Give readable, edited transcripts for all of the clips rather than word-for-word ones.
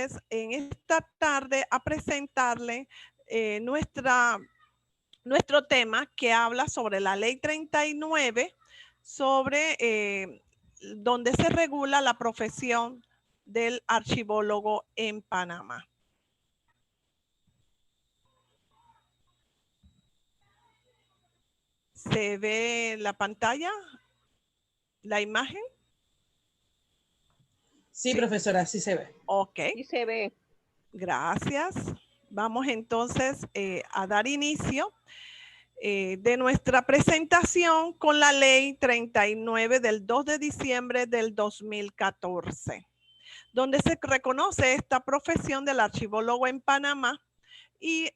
entonces en esta tarde a presentarle nuestro tema que habla sobre la Ley 39, sobre donde se regula la profesión del archivólogo en Panamá. ¿Se ve la pantalla? ¿La imagen? Sí, profesora, sí se ve. Ok. Sí se ve. Gracias. Vamos entonces a dar inicio de nuestra presentación con la Ley 39 del 2 de diciembre del 2014, donde se reconoce esta profesión del archivólogo en Panamá y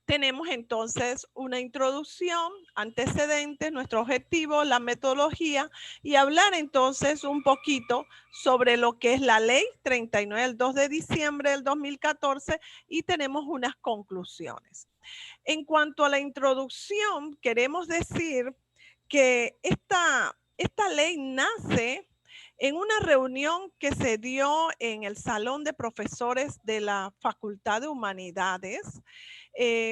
tenemos entonces una introducción, antecedentes, nuestro objetivo, la metodología y hablar entonces un poquito sobre lo que es la Ley 39 del 2 de diciembre del 2014 y tenemos unas conclusiones. En cuanto a la introducción, queremos decir que esta ley nace en una reunión que se dio en el Salón de Profesores de la Facultad de Humanidades,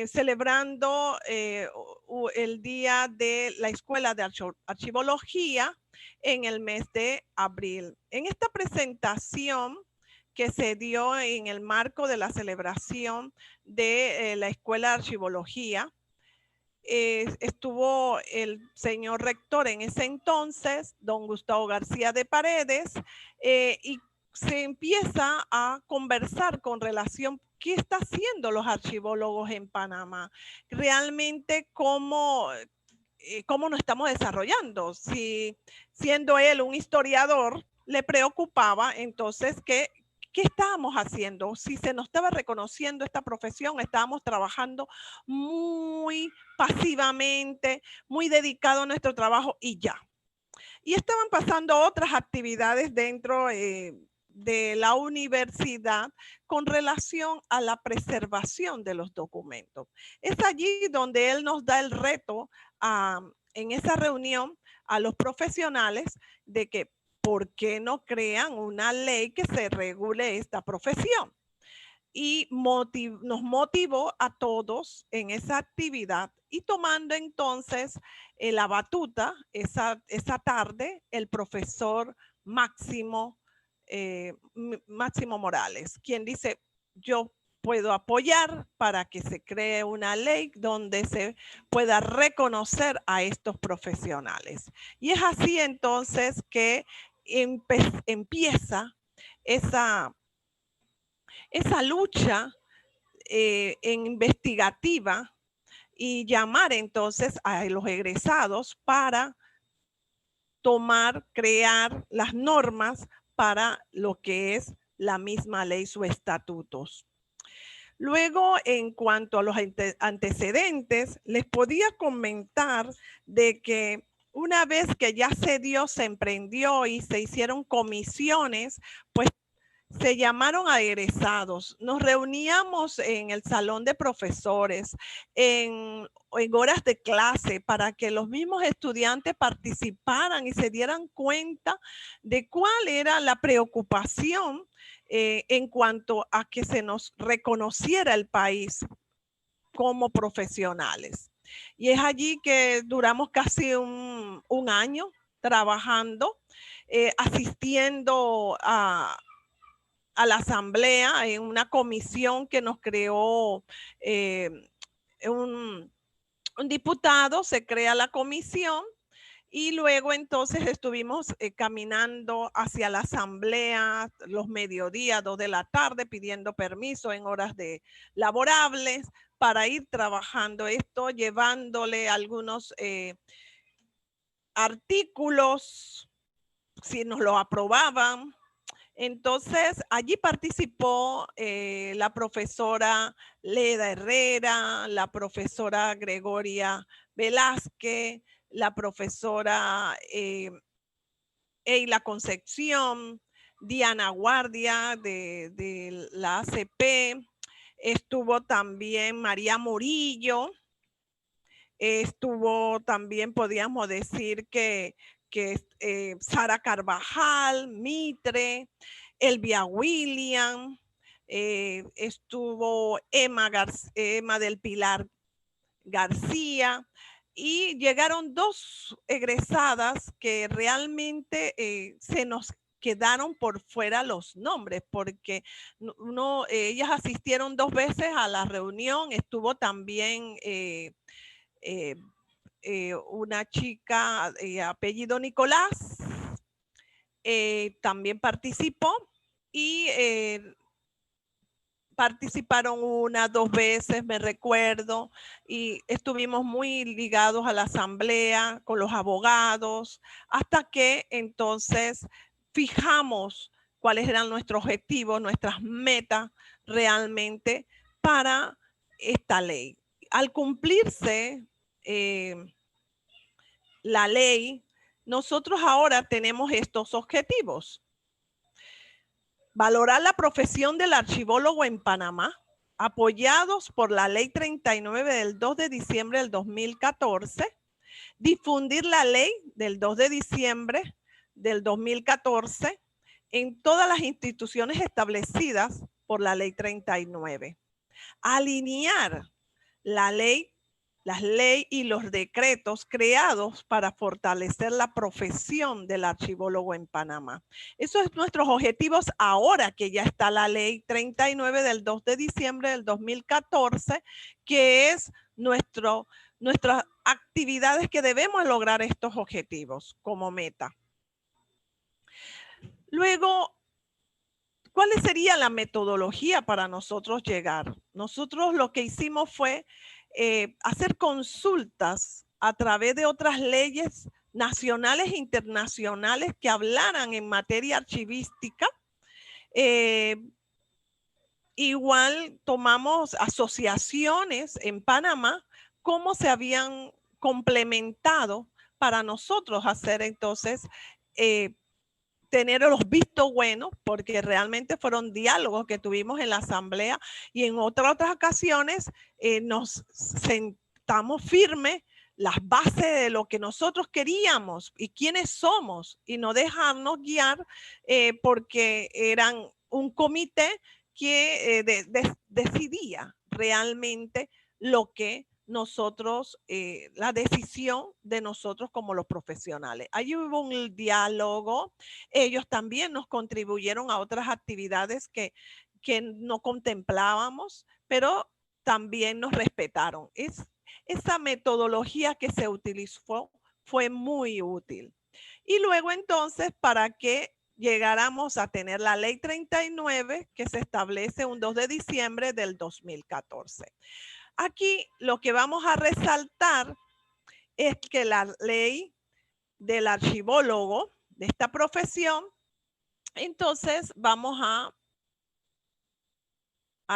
celebrando el Día de la Escuela de Archivología en el mes de abril. En esta presentación que se dio en el marco de la celebración de la Escuela de Archivología, estuvo el señor rector en ese entonces, don Gustavo García de Paredes, y se empieza a conversar con relación qué está haciendo los archivólogos en Panamá, realmente cómo nos estamos desarrollando. Si siendo él un historiador, le preocupaba entonces ¿qué estábamos haciendo? Si se nos estaba reconociendo esta profesión, estábamos trabajando muy pasivamente, muy dedicado a nuestro trabajo y ya. Y estaban pasando otras actividades dentro de la universidad con relación a la preservación de los documentos. Es allí donde él nos da el reto en esa reunión a los profesionales de que ¿por qué no crean una ley que se regule esta profesión? Y nos motivó a todos en esa actividad y tomando entonces la batuta esa tarde el profesor Máximo Morales, quien dice, yo puedo apoyar para que se cree una ley donde se pueda reconocer a estos profesionales. Y es así entonces que empieza esa lucha investigativa y llamar entonces a los egresados para crear las normas para lo que es la misma ley, sus estatutos. Luego, en cuanto a los antecedentes, les podía comentar de que una vez que ya se emprendió y se hicieron comisiones, pues se llamaron a egresados. Nos reuníamos en el salón de profesores, en horas de clase, para que los mismos estudiantes participaran y se dieran cuenta de cuál era la preocupación en cuanto a que se nos reconociera el país como profesionales. Y es allí que duramos casi un año trabajando, asistiendo a la asamblea en una comisión que nos creó un diputado, se crea la comisión y luego entonces estuvimos caminando hacia la asamblea los mediodías, 2 de la tarde, pidiendo permiso en horas laborables para ir trabajando esto, llevándole algunos artículos, si nos lo aprobaban. Entonces, allí participó la profesora Leda Herrera, la profesora Gregoria Velázquez, la profesora Eila Concepción, Diana Guardia de la ACP, estuvo también María Murillo, estuvo también, podríamos decir que Sara Carvajal, Mitre, Elvia William, estuvo Emma del Pilar García, y llegaron dos egresadas que realmente se nos quedaron por fuera los nombres, porque ellas asistieron 2 veces a la reunión. Estuvo también una chica apellido Nicolás, también participó, y participaron 1, 2 veces, me recuerdo, y estuvimos muy ligados a la asamblea con los abogados, hasta que entonces fijamos cuáles eran nuestros objetivos, nuestras metas realmente para esta ley. Al cumplirse la ley, nosotros ahora tenemos estos objetivos. Valorar la profesión del archivólogo en Panamá, apoyados por la Ley 39 del 2 de diciembre del 2014, difundir la ley del 2 de diciembre del 2014 en todas las instituciones establecidas por la Ley 39, alinear la ley, las leyes y los decretos creados para fortalecer la profesión del archivólogo en Panamá. Esos son nuestros objetivos ahora que ya está la ley 39 del 2 de diciembre del 2014, que es nuestras actividades que debemos lograr estos objetivos como meta. Luego, ¿cuál sería la metodología para nosotros llegar? Nosotros lo que hicimos fue hacer consultas a través de otras leyes nacionales e internacionales que hablaran en materia archivística. Igual tomamos asociaciones en Panamá, cómo se habían complementado para nosotros hacer entonces tener los vistos buenos, porque realmente fueron diálogos que tuvimos en la asamblea, y en otras ocasiones nos sentamos firmes las bases de lo que nosotros queríamos y quiénes somos, y no dejarnos guiar porque eran un comité que decidía realmente lo que nosotros, la decisión de nosotros como los profesionales. Allí hubo un diálogo. Ellos también nos contribuyeron a otras actividades que no contemplábamos, pero también nos respetaron. Esa metodología que se utilizó fue muy útil. Y luego entonces, para que llegáramos a tener la ley 39 que se establece un 2 de diciembre del 2014. Aquí lo que vamos a resaltar es que la ley del archivólogo, de esta profesión, entonces vamos a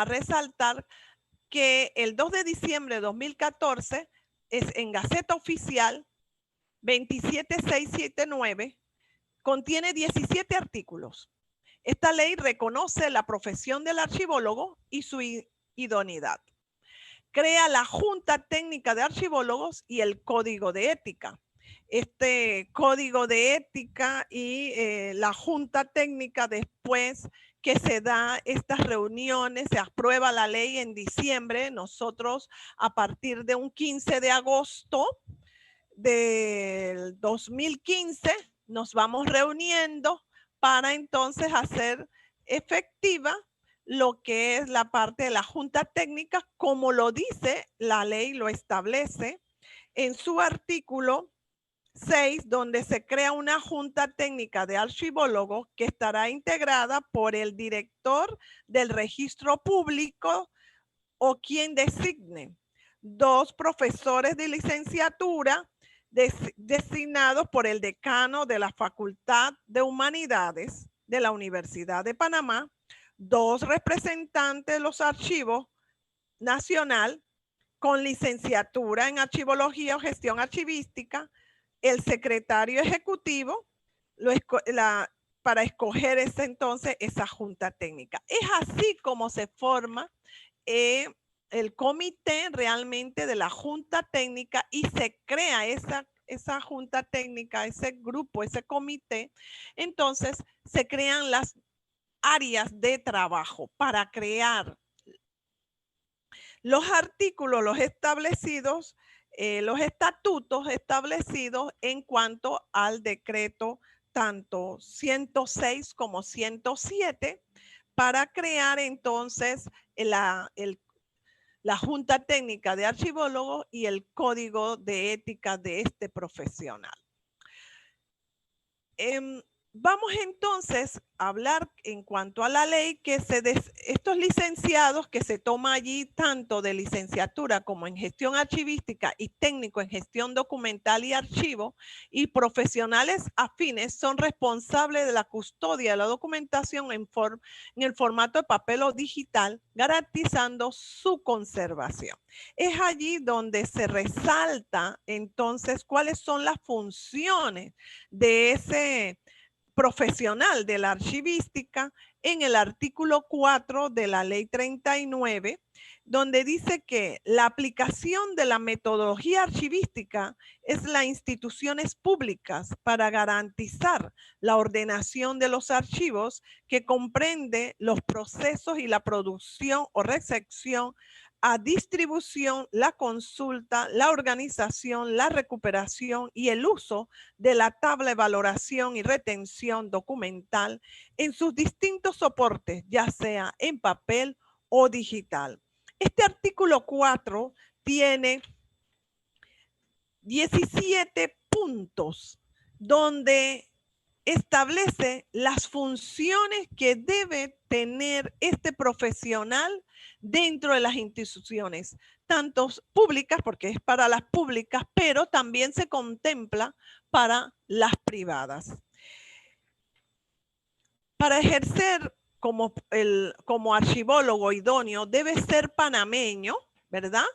resaltar que el 2 de diciembre de 2014 es en Gaceta Oficial 27679, contiene 17 artículos. Esta ley reconoce la profesión del archivólogo y su idoneidad. Crea la Junta Técnica de Archivólogos y el Código de Ética. Este Código de Ética y la Junta Técnica, después que se da estas reuniones, se aprueba la ley en diciembre, nosotros a partir de un 15 de agosto del 2015 nos vamos reuniendo para entonces hacer efectiva lo que es la parte de la Junta Técnica, como lo dice la ley, lo establece en su artículo 6, donde se crea una Junta Técnica de Archivólogos que estará integrada por el director del registro público o quien designe, 2 profesores de licenciatura designados por el decano de la Facultad de Humanidades de la Universidad de Panamá, 2 representantes de los archivos nacional con licenciatura en archivología o gestión archivística, el secretario ejecutivo para escoger entonces esa junta técnica. Es así como se forma el comité realmente de la junta técnica y se crea esa junta técnica, ese grupo, ese comité. Entonces se crean las áreas de trabajo para crear los artículos, los establecidos, los estatutos establecidos en cuanto al decreto tanto 106 como 107 para crear entonces la Junta Técnica de Archivólogos y el Código de Ética de este profesional. Vamos entonces a hablar en cuanto a la ley que estos licenciados que se toma allí tanto de licenciatura como en gestión archivística y técnico en gestión documental y archivo y profesionales afines son responsables de la custodia de la documentación en el formato de papel o digital, garantizando su conservación. Es allí donde se resalta entonces cuáles son las funciones de ese profesional de la archivística en el artículo 4 de la ley 39, donde dice que la aplicación de la metodología archivística es las instituciones públicas para garantizar la ordenación de los archivos que comprende los procesos y la producción o recepción a distribución, la consulta, la organización, la recuperación y el uso de la tabla de valoración y retención documental en sus distintos soportes, ya sea en papel o digital. Este artículo 4 tiene 17 puntos donde establece las funciones que debe tener este profesional dentro de las instituciones, tanto públicas, porque es para las públicas, pero también se contempla para las privadas. Para ejercer como archivólogo idóneo debe ser panameño, ¿verdad?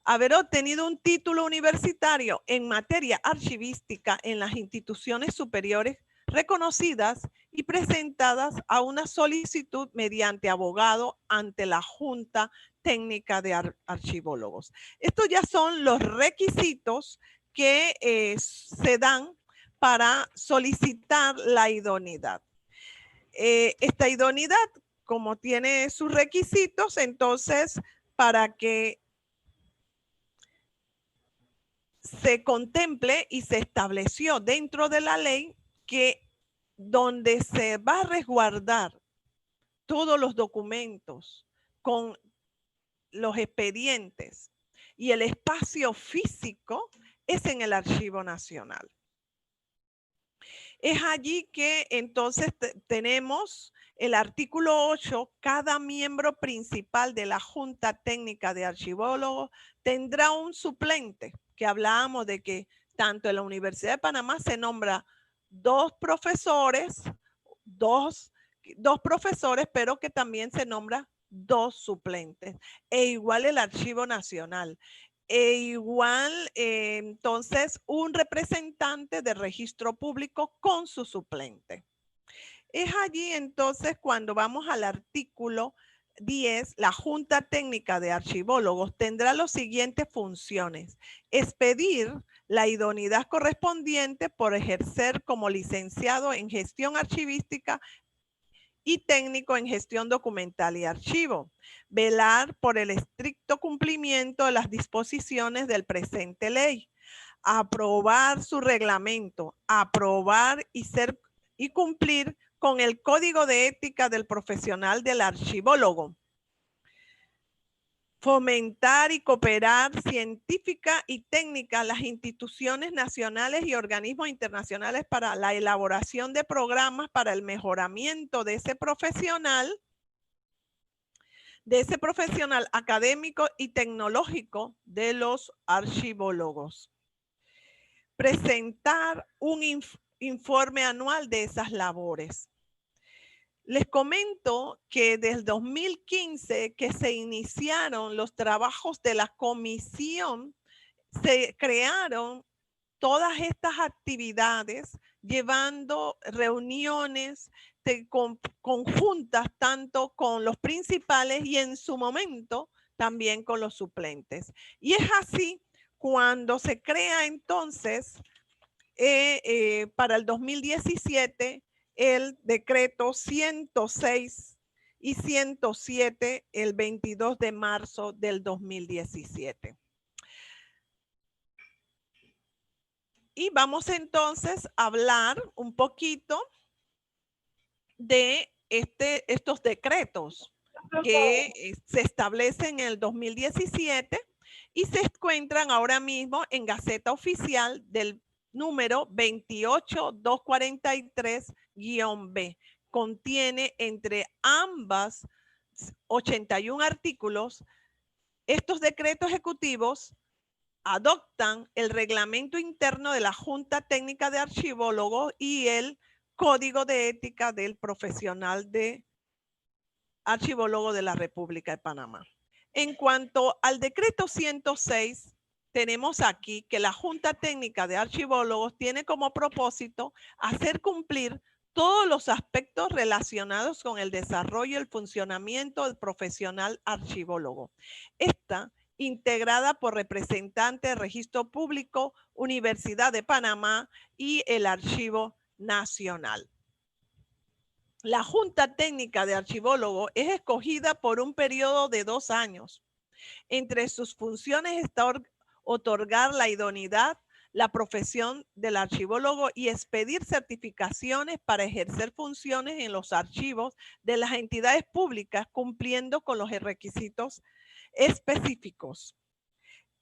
Haber obtenido un título universitario en materia archivística en las instituciones superiores reconocidas y presentadas a una solicitud mediante abogado ante la Junta Técnica de Archivólogos. Estos ya son los requisitos que se dan para solicitar la idoneidad. Esta idoneidad, como tiene sus requisitos, entonces para que se contemple y se estableció dentro de la ley que donde se va a resguardar todos los documentos con los expedientes y el espacio físico es en el Archivo Nacional. Es allí que entonces tenemos el artículo 8, cada miembro principal de la Junta Técnica de Archivólogos tendrá un suplente, que hablábamos de que tanto en la Universidad de Panamá se nombra dos profesores, pero que también se nombra dos suplentes. E igual el Archivo Nacional. E igual, entonces, un representante de registro público con su suplente. Es allí, entonces, cuando vamos al artículo 10, la Junta Técnica de Archivólogos tendrá las siguientes funciones. Expedir la idoneidad correspondiente por ejercer como licenciado en gestión archivística y técnico en gestión documental y archivo. Velar por el estricto cumplimiento de las disposiciones del presente ley. Aprobar su reglamento. Aprobar y cumplir con el Código de Ética del Profesional del Archivólogo. Fomentar y cooperar científica y técnica las instituciones nacionales y organismos internacionales para la elaboración de programas para el mejoramiento de ese profesional académico y tecnológico de los archivólogos. Presentar un informe anual de esas labores. Les comento que desde el 2015 que se iniciaron los trabajos de la comisión, se crearon todas estas actividades llevando reuniones conjuntas tanto con los principales y en su momento también con los suplentes. Y es así cuando se crea entonces para el 2017 el decreto 106 y 107 el 22 de marzo del 2017. Y vamos entonces a hablar un poquito de estos decretos que se establecen en el 2017 y se encuentran ahora mismo en Gaceta Oficial del número 28243-B. Contiene entre ambas 81 artículos. Estos decretos ejecutivos adoptan el reglamento interno de la Junta Técnica de Archivólogos y el Código de Ética del Profesional de Archivólogo de la República de Panamá. En cuanto al decreto 106, tenemos aquí que la Junta Técnica de Archivólogos tiene como propósito hacer cumplir todos los aspectos relacionados con el desarrollo y el funcionamiento del profesional archivólogo. Esta integrada por representantes de Registro Público, Universidad de Panamá y el Archivo Nacional. La Junta Técnica de Archivólogo es escogida por un periodo de 2 años. Entre sus funciones está otorgar la idoneidad, la profesión del archivólogo y expedir certificaciones para ejercer funciones en los archivos de las entidades públicas cumpliendo con los requisitos específicos.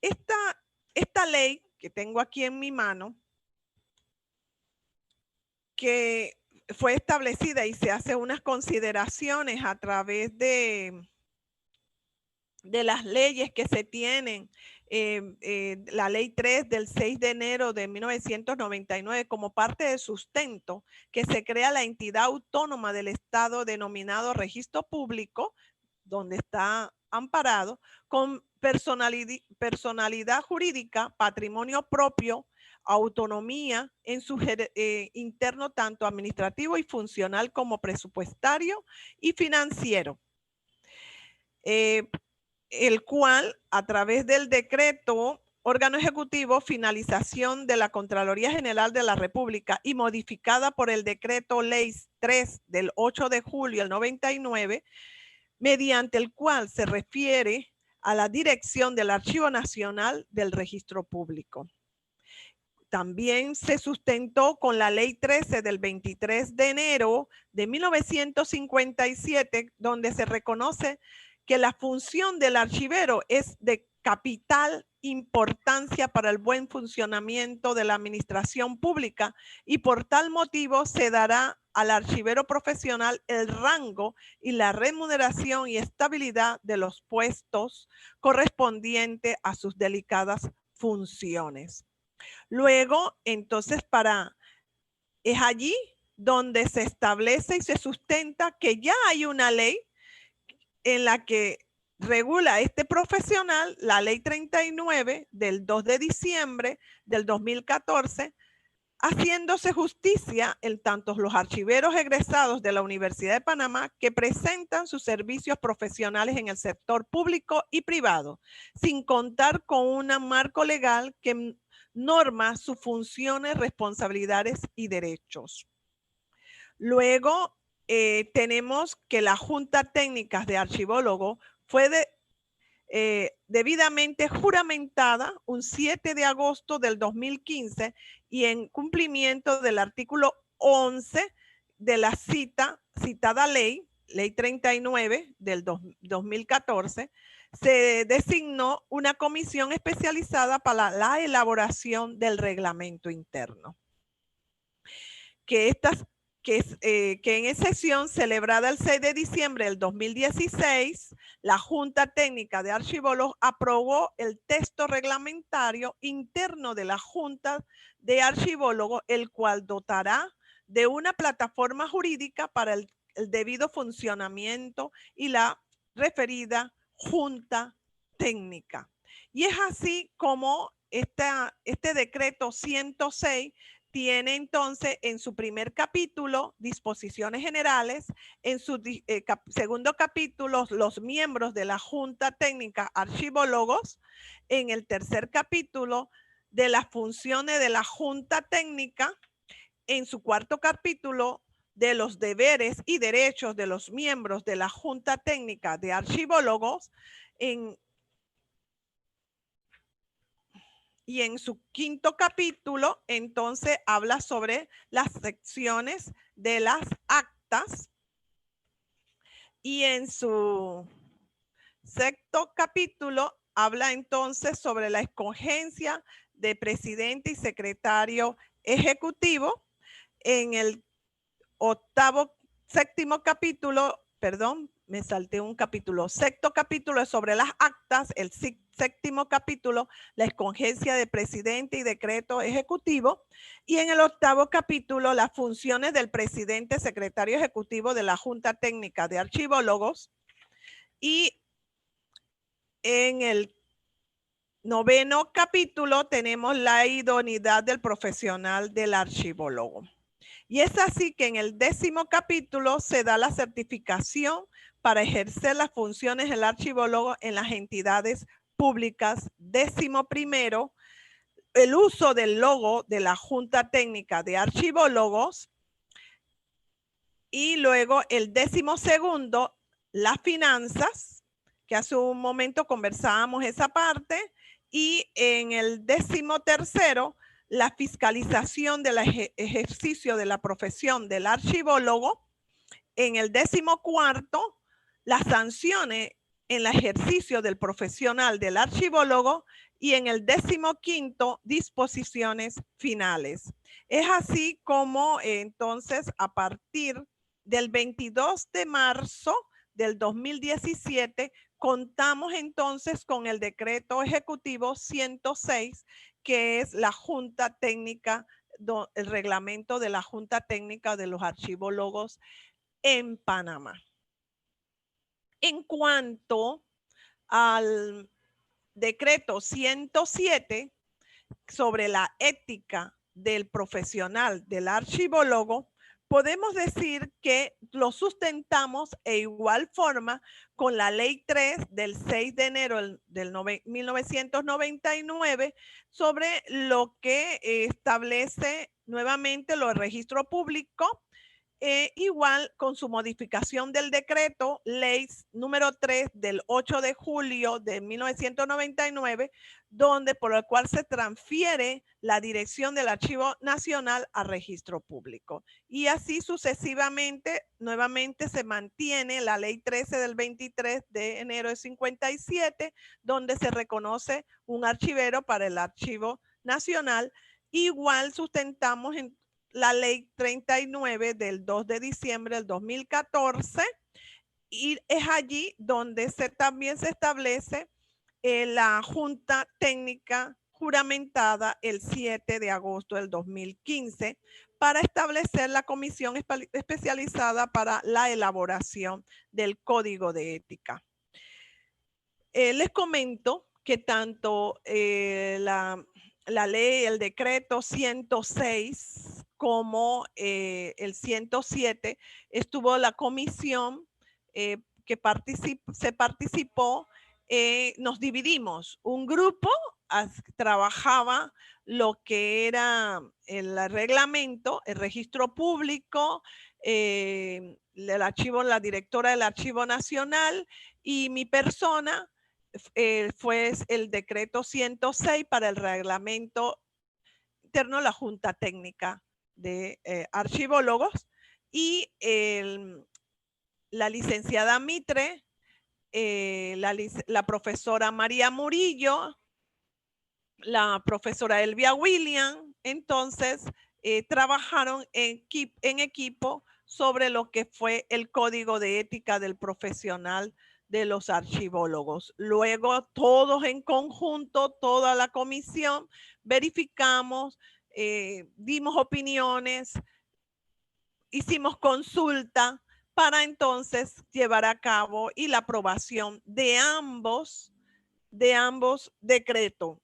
Esta ley que tengo aquí en mi mano, que fue establecida y se hace unas consideraciones a través de las leyes que se tienen, la ley 3 del 6 de enero de 1999 como parte de sustento, que se crea la entidad autónoma del Estado denominado Registro Público, donde está amparado, con personalidad jurídica, patrimonio propio, autonomía en su interno tanto administrativo y funcional como presupuestario y financiero. El cual a través del decreto órgano ejecutivo finalización de la Contraloría General de la República y modificada por el decreto ley 3 del 8 de julio del 99, mediante el cual se refiere a la dirección del Archivo Nacional del Registro Público. También se sustentó con la ley 13 del 23 de enero de 1957, donde se reconoce que la función del archivero es de capital importancia para el buen funcionamiento de la administración pública y por tal motivo se dará al archivero profesional el rango y la remuneración y estabilidad de los puestos correspondiente a sus delicadas funciones. Luego, entonces, es allí donde se establece y se sustenta que ya hay una ley en la que regula este profesional, la ley 39 del 2 de diciembre del 2014, haciéndose justicia en tanto los archiveros egresados de la Universidad de Panamá que presentan sus servicios profesionales en el sector público y privado, sin contar con un marco legal que norma sus funciones, responsabilidades y derechos. Luego, tenemos que la Junta Técnica de Archivólogo fue debidamente juramentada un 7 de agosto del 2015 y en cumplimiento del artículo 11 de la citada ley 39 del 2014, se designó una comisión especializada para la elaboración del reglamento interno. Que en esa sesión celebrada el 6 de diciembre del 2016, la Junta Técnica de Archivólogos aprobó el texto reglamentario interno de la Junta de Archivólogos, el cual dotará de una plataforma jurídica para el debido funcionamiento y la referida Junta Técnica. Y es así como este decreto 106 tiene entonces en su primer capítulo disposiciones generales, en su segundo capítulo los miembros de la Junta Técnica Archivólogos, en el tercer capítulo de las funciones de la Junta Técnica, en su cuarto capítulo de los deberes y derechos de los miembros de la Junta Técnica de Archivólogos y en su quinto capítulo, entonces, habla sobre las secciones de las actas. Y en su sexto capítulo, habla entonces sobre la escogencia de presidente y secretario ejecutivo. En el séptimo capítulo, perdón, me salté un capítulo. Sexto capítulo es sobre las actas. El séptimo capítulo, la escogencia de presidente y decreto ejecutivo. Y en el octavo capítulo, las funciones del presidente, secretario ejecutivo de la Junta Técnica de Archivólogos. Y en el noveno capítulo tenemos la idoneidad del profesional del archivólogo. Y es así que en el 10º capítulo se da la certificación para ejercer las funciones del archivólogo en las entidades públicas. 11º, el uso del logo de la Junta Técnica de Archivólogos. Y luego el 12º, las finanzas, que hace un momento conversábamos esa parte. Y en el 13º, la fiscalización del ejercicio de la profesión del archivólogo. En el 14º, las sanciones en el ejercicio del profesional del archivólogo. Y en el 15º, disposiciones finales. Es así como entonces a partir del 22 de marzo del 2017 contamos entonces con el decreto ejecutivo 106, que es la Junta Técnica, el reglamento de la Junta Técnica de los Archivólogos en Panamá. En cuanto al decreto 107 sobre la ética del profesional del archivólogo, podemos decir que lo sustentamos de igual forma con la Ley 3 del 6 de enero del 1999 sobre lo que establece nuevamente los registros públicos. Igual con su modificación del decreto ley número 3 del 8 de julio de 1999, donde por el cual se transfiere la dirección del Archivo Nacional a registro público. Y así sucesivamente, nuevamente se mantiene la ley 13 del 23 de enero de 57, donde se reconoce un archivero para el Archivo Nacional. Igual sustentamos en la ley 39 del 2 de diciembre del 2014, y es allí donde también se establece la Junta Técnica juramentada el 7 de agosto del 2015 para establecer la comisión especializada para la elaboración del Código de Ética. Les comento que tanto la ley, el decreto 106 como el 107, estuvo la comisión que se participó. Nos dividimos. Un grupo trabajaba lo que era el reglamento, el registro público, el archivo, la directora del Archivo Nacional, y mi persona fue el decreto 106 para el reglamento interno de la Junta Técnica de Archivólogos. Y la licenciada Mitre, la profesora María Murillo, la profesora Elvia William, entonces trabajaron en equipo sobre lo que fue el Código de Ética del Profesional de los Archivólogos. Luego todos en conjunto, toda la comisión, verificamos, dimos opiniones, hicimos consulta para entonces llevar a cabo y la aprobación de ambos decretos.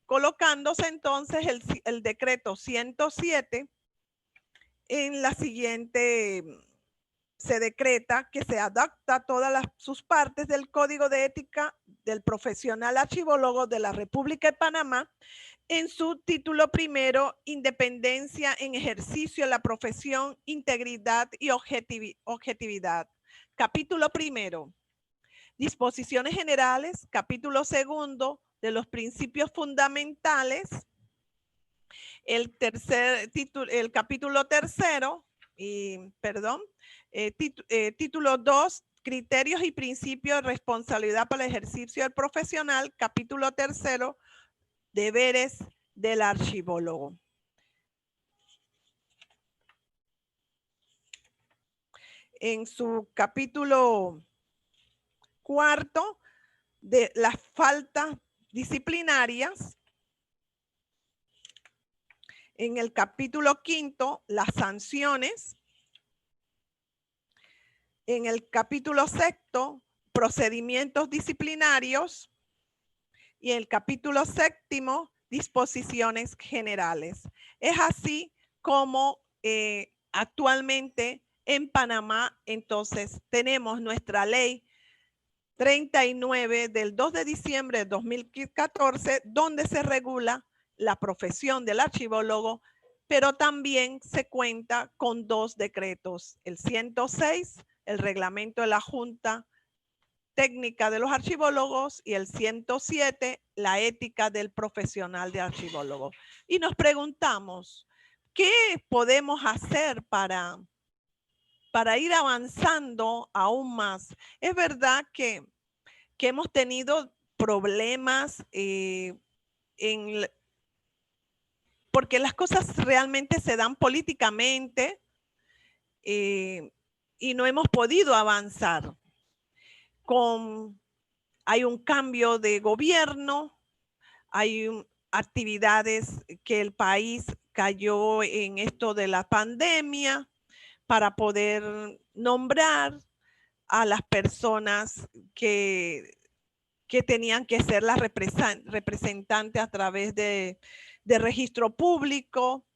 Colocándose entonces el decreto 107 en la siguiente, se decreta que se adapta todas sus partes del Código de Ética del Profesional Archivólogo de la República de Panamá, En su título primero, Independencia en ejercicio de la profesión, integridad y objetividad. Capítulo primero, Disposiciones generales. Capítulo segundo, de los principios fundamentales. El capítulo tercero, título 2, criterios y principios de responsabilidad para el ejercicio del profesional. Capítulo tercero, deberes del archivólogo. En su capítulo cuarto, de las faltas disciplinarias. En el capítulo quinto, las sanciones. En el capítulo sexto, procedimientos disciplinarios. Y en el capítulo séptimo, disposiciones generales. Es así como actualmente en Panamá, entonces, tenemos nuestra ley 39 del 2 de diciembre de 2014, donde se regula la profesión del archivólogo, pero también se cuenta con 2 decretos, el 106, el reglamento de la Junta Técnica de los Archivólogos, y el 107, la ética del profesional de archivólogo. Y nos preguntamos, ¿qué podemos hacer para ir avanzando aún más? Es verdad que hemos tenido problemas porque las cosas realmente se dan políticamente y no hemos podido avanzar. Hay un cambio de gobierno, hay actividades que el país cayó en esto de la pandemia para poder nombrar a las personas que tenían que ser las representantes a través de registro público,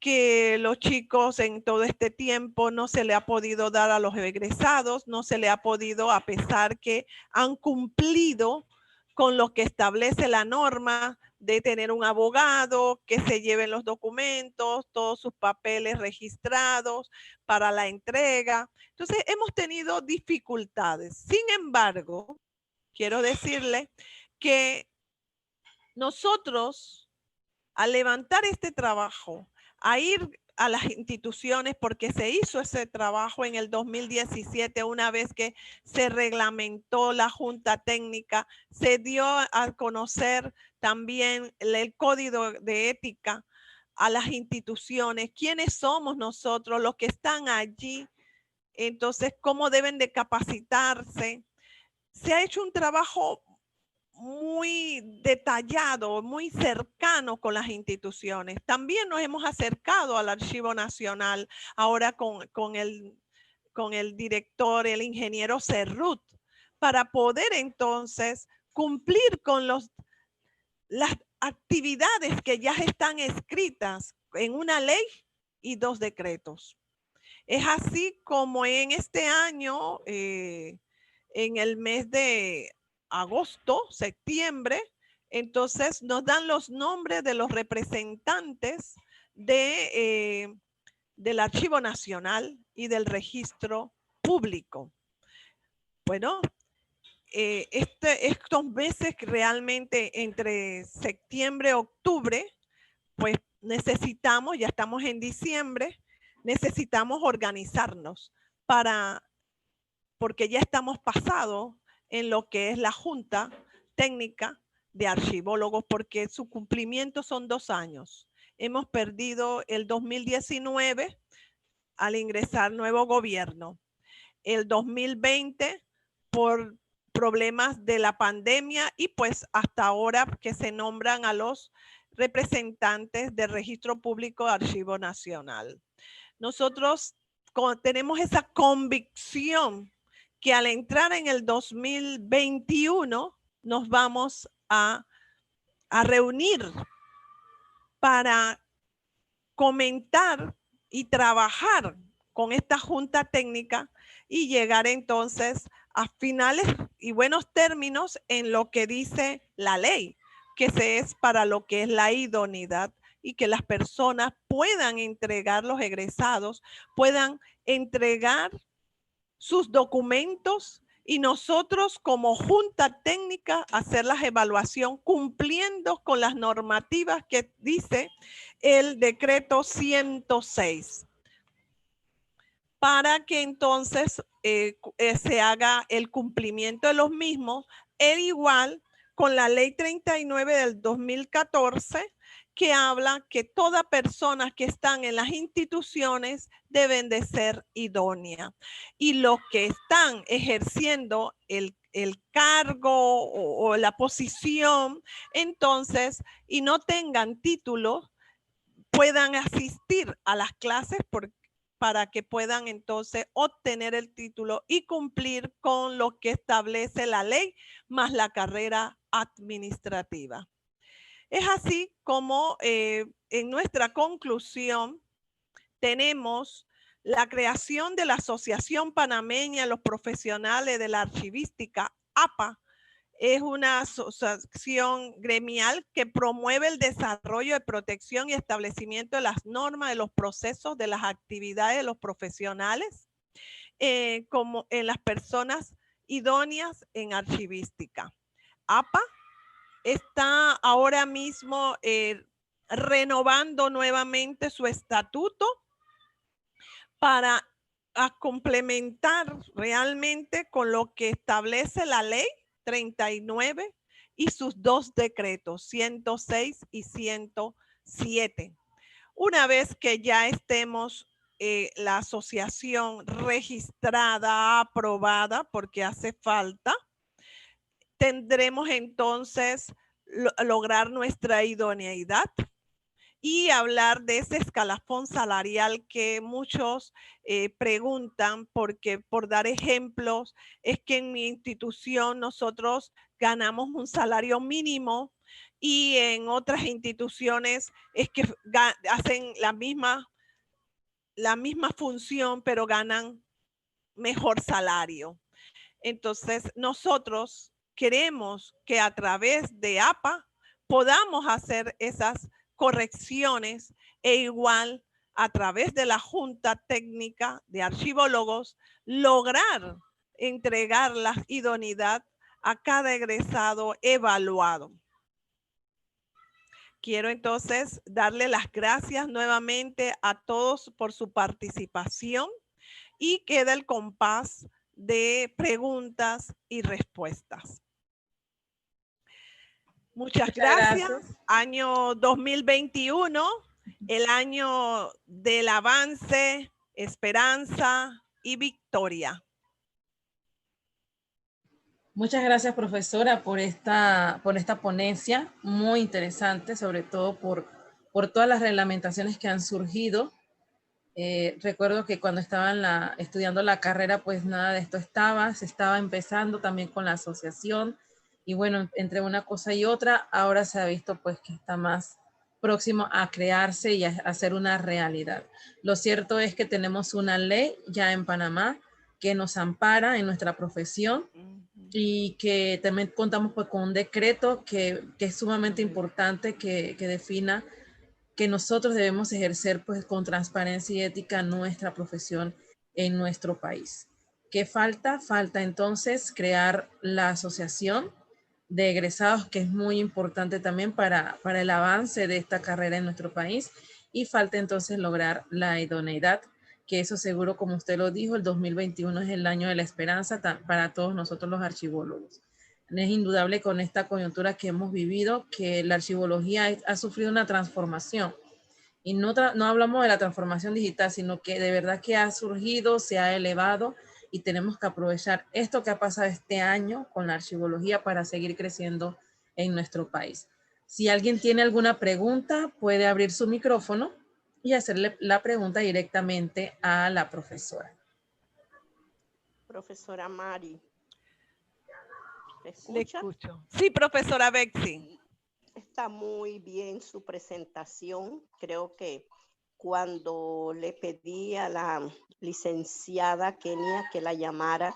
que los chicos en todo este tiempo no se le ha podido dar a los egresados, no se le ha podido, a pesar que han cumplido con lo que establece la norma de tener un abogado, que se lleven los documentos, todos sus papeles registrados para la entrega. Entonces, hemos tenido dificultades. Sin embargo, quiero decirle que nosotros, al levantar este trabajo, a ir a las instituciones, porque se hizo ese trabajo en el 2017, una vez que se reglamentó la Junta Técnica, se dio a conocer también el Código de Ética a las instituciones, quiénes somos nosotros, los que están allí, entonces cómo deben de capacitarse. Se ha hecho un trabajo muy detallado, muy cercano con las instituciones. También nos hemos acercado al Archivo Nacional, ahora con el director, el ingeniero Cerrut, para poder entonces cumplir con las actividades que ya están escritas en una ley y 2 decretos. Es así como en este año, en el mes de agosto, septiembre, entonces nos dan los nombres de los representantes del Archivo Nacional y del Registro Público. Bueno, estos meses realmente entre septiembre y octubre, pues necesitamos, ya estamos en diciembre, necesitamos organizarnos porque ya estamos pasados en lo que es la Junta Técnica de Archivólogos, porque su cumplimiento son 2 años. Hemos perdido el 2019 al ingresar nuevo gobierno. El 2020 por problemas de la pandemia y pues hasta ahora que se nombran a los representantes del Registro Público de Archivo Nacional. Nosotros tenemos esa convicción que al entrar en el 2021 nos vamos a reunir para comentar y trabajar con esta Junta Técnica y llegar entonces a finales y buenos términos en lo que dice la ley, que se es para lo que es la idoneidad y que las personas puedan entregar, los egresados, puedan entregar sus documentos y nosotros como junta técnica hacer la evaluación cumpliendo con las normativas que dice el decreto 106 para que entonces se haga el cumplimiento de los mismos, igual con la ley 39 del 2014 que habla que todas personas que están en las instituciones deben de ser idóneas. Y los que están ejerciendo el cargo o la posición, entonces, y no tengan título, puedan asistir a las clases para que puedan entonces obtener el título y cumplir con lo que establece la ley más la carrera administrativa. Es así como en nuestra conclusión tenemos la creación de la Asociación Panameña de los Profesionales de la Archivística, APA. Es una asociación gremial que promueve el desarrollo de protección y establecimiento de las normas de los procesos de las actividades de los profesionales como en las personas idóneas en archivística. APA está ahora mismo renovando nuevamente su estatuto para complementar realmente con lo que establece la ley 39 y sus dos decretos, 106 y 107. Una vez que ya estemos la asociación registrada, aprobada, porque hace falta, tendremos entonces lograr nuestra idoneidad y hablar de ese escalafón salarial que muchos preguntan, porque por dar ejemplos, es que en mi institución nosotros ganamos un salario mínimo y en otras instituciones es que hacen la misma función, pero ganan mejor salario. Entonces, nosotros queremos que a través de APA podamos hacer esas correcciones e igual a través de la Junta Técnica de Archivólogos lograr entregar la idoneidad a cada egresado evaluado. Quiero entonces darle las gracias nuevamente a todos por su participación y queda el compás de preguntas y respuestas. Muchas gracias. Año 2021, el año del avance, esperanza y victoria. Muchas gracias, profesora, por esta ponencia muy interesante, sobre todo por todas las reglamentaciones que han surgido. Recuerdo que cuando estaba estudiando la carrera, pues nada de esto se estaba empezando también con la asociación, y bueno, entre una cosa y otra, ahora se ha visto pues que está más próximo a crearse y a hacer una realidad. Lo cierto es que tenemos una ley ya en Panamá que nos ampara en nuestra profesión y que también contamos pues con un decreto que es sumamente importante que defina que nosotros debemos ejercer pues con transparencia y ética nuestra profesión en nuestro país. ¿Qué falta? Falta entonces crear la asociación de egresados, que es muy importante también para el avance de esta carrera en nuestro país, y falta entonces lograr la idoneidad, que eso seguro, como usted lo dijo, el 2021 es el año de la esperanza para todos nosotros los archivólogos. Es indudable con esta coyuntura que hemos vivido que la archivología ha sufrido una transformación. Y no hablamos de la transformación digital, sino que de verdad que ha surgido, se ha elevado, y tenemos que aprovechar esto que ha pasado este año con la archivología para seguir creciendo en nuestro país. Si alguien tiene alguna pregunta, puede abrir su micrófono y hacerle la pregunta directamente a la profesora. Profesora Mari. ¿Me escucha? Le escucho. Sí, profesora Betsy. Está muy bien su presentación. Creo que cuando le pedí a la licenciada Kenia que la llamara,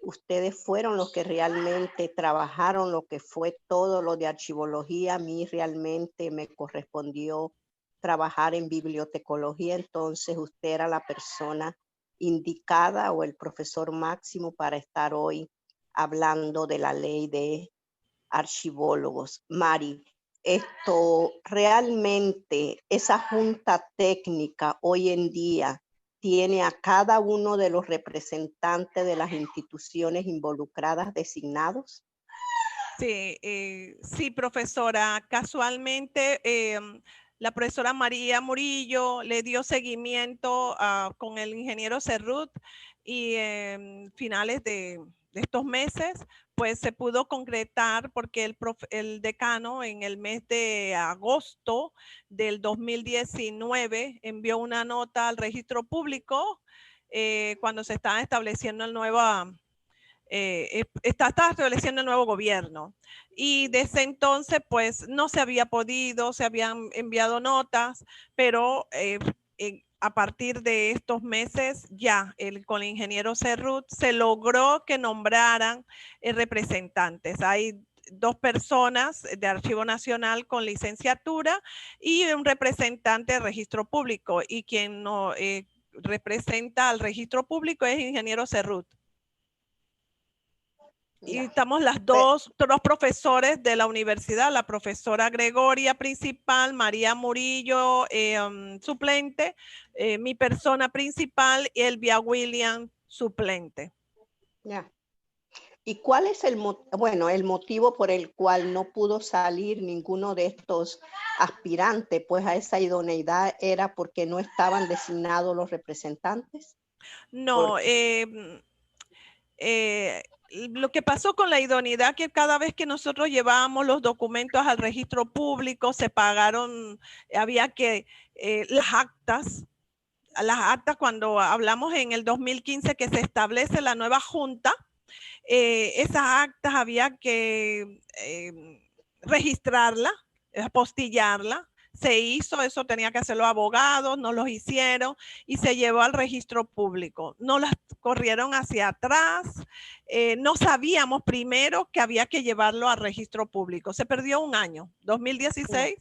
ustedes fueron los que realmente trabajaron lo que fue todo lo de archivología. A mí realmente me correspondió trabajar en bibliotecología, entonces usted era la persona indicada o el profesor máximo para estar hoy hablando de la ley de archivólogos. Mari, esto realmente, esa junta técnica hoy en día tiene a cada uno de los representantes de las instituciones involucradas designados. Sí, sí, profesora. Casualmente, la profesora María Murillo le dio seguimiento con el ingeniero Cerrut y en finales de estos meses, pues se pudo concretar porque el decano en el mes de agosto del 2019 envió una nota al registro público cuando se estaba estableciendo el nuevo está estableciendo el nuevo gobierno. Y desde entonces, pues no se había podido, se habían enviado notas, pero a partir de estos meses ya con el ingeniero Cerrut se logró que nombraran representantes. Hay 2 personas de Archivo Nacional con licenciatura y un representante de registro público, y quien no, representa al registro público es el ingeniero Cerrut. Y estamos las dos profesores de la universidad, la profesora Gregoria principal, María Murillo suplente, mi persona principal y Elvia William suplente. Ya. ¿Y cuál es el motivo por el cual no pudo salir ninguno de estos aspirantes pues a esa idoneidad? ¿Era porque no estaban designados los representantes? No, lo que pasó con la idoneidad, que cada vez que nosotros llevábamos los documentos al registro público, se pagaron, había que las actas cuando hablamos en el 2015 que se establece la nueva junta, esas actas había que registrarla, apostillarla. Se hizo, eso tenía que hacer los abogados, no los hicieron y se llevó al registro público. No las corrieron hacia atrás, no sabíamos primero que había que llevarlo al registro público. Se perdió un año, 2016,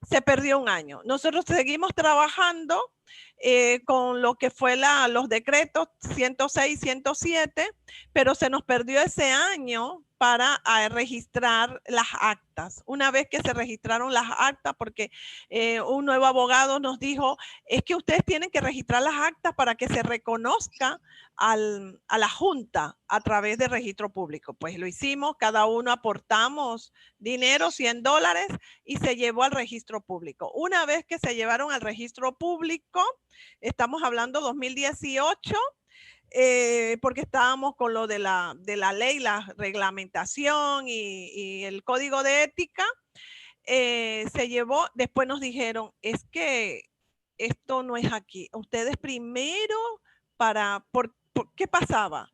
se perdió un año. Nosotros seguimos trabajando con lo que fue los decretos 106, 107, pero se nos perdió ese año para registrar las actas. Una vez que se registraron las actas, porque un nuevo abogado nos dijo, es que ustedes tienen que registrar las actas para que se reconozca a la Junta a través de registro público. Pues lo hicimos, cada uno aportamos dinero, $100, y se llevó al registro público. Una vez que se llevaron al registro público, estamos hablando 2018, porque estábamos con lo de la ley, la reglamentación y el código de ética, se llevó, después nos dijeron, es que esto no es aquí. Ustedes primero, ¿qué pasaba?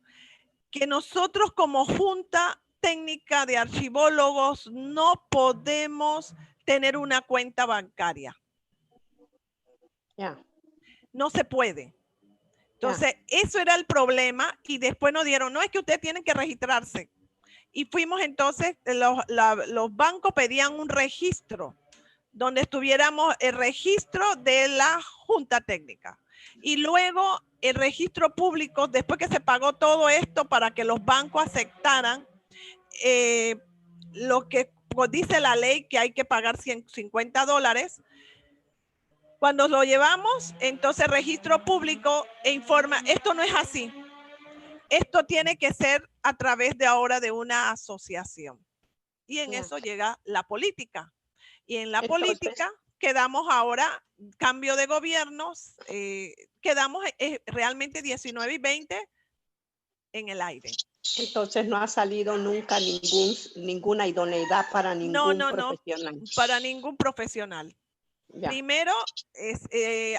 Que nosotros como Junta Técnica de Archivólogos no podemos tener una cuenta bancaria. No se puede. Entonces, eso era el problema, y después nos dieron, no, es que ustedes tienen que registrarse. Y fuimos entonces, los bancos pedían un registro, donde estuviéramos el registro de la Junta Técnica. Y luego el registro público, después que se pagó todo esto para que los bancos aceptaran lo que dice la ley, que hay que pagar $150, cuando lo llevamos, entonces registro público informa, esto no es así. Esto tiene que ser a través de ahora de una asociación. Y en eso llega la política. Y en la política quedamos ahora, cambio de gobiernos, quedamos realmente 19 y 20 en el aire. Entonces no ha salido nunca ninguna idoneidad para ningún profesional. No, para ningún profesional. Ya. Primero,